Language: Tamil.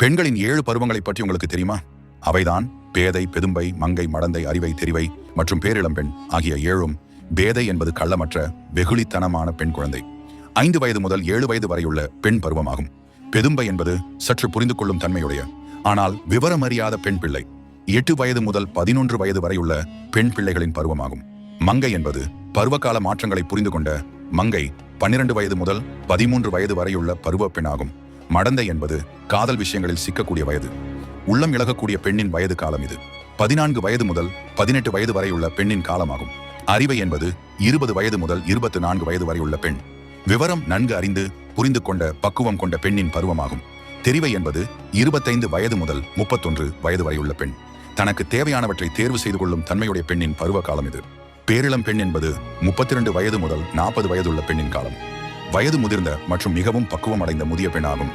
பெண்களின் 7 பருவங்களைப் பற்றி உங்களுக்கு தெரியுமா? அவைதான் பேதை, பெதும்பை, மங்கை, மடந்தை, அறிவை, தெரிவை மற்றும் பேரிளம்பெண் ஆகிய 7ம். பேதை என்பது கள்ளமற்ற வெகுளித்தனமான பெண் குழந்தை. 5 வயது முதல் 7 வயது வரையுள்ள பெண் பருவமாகும். பெதும்பை என்பது சற்று புரிந்து கொள்ளும் தன்மையுடைய ஆனால் விவரமறியாத பெண் பிள்ளை. 8 வயது முதல் 11 வயது வரையுள்ள பெண் பிள்ளைகளின் பருவமாகும். மங்கை என்பது பருவகால மாற்றங்களை புரிந்து கொண்ட மங்கை. 12 வயது முதல் 13 வயது வரையுள்ள பருவ பெண்ணாகும். மடந்தை என்பது காதல் விஷயங்களில் சிக்கக்கூடிய வயது. உள்ளம் இழகக்கூடிய பெண்ணின் வயது காலம் இது. 14 வயது முதல் 18 வயது வரையுள்ள பெண்ணின் காலமாகும். அறிவை என்பது 20 வயது முதல் 24 வயது வரையுள்ள பெண். விவரம் நன்கு அறிந்து புரிந்து கொண்ட பக்குவம் கொண்ட பெண்ணின் பருவமாகும். தெரிவை என்பது 25 வயது முதல் 31 வயது வரையுள்ள பெண். தனக்கு தேவையானவற்றை தேர்வு செய்து கொள்ளும் தன்மையுடைய பெண்ணின் பருவ காலம் இது. பேரிளம் பெண் என்பது 32 வயது முதல் 40 வயதுள்ள பெண்ணின் காலம். வயது முதிர்ந்த மற்றும் மிகவும் பக்குவம் அடைந்த முதிய பெண்ணாகும்.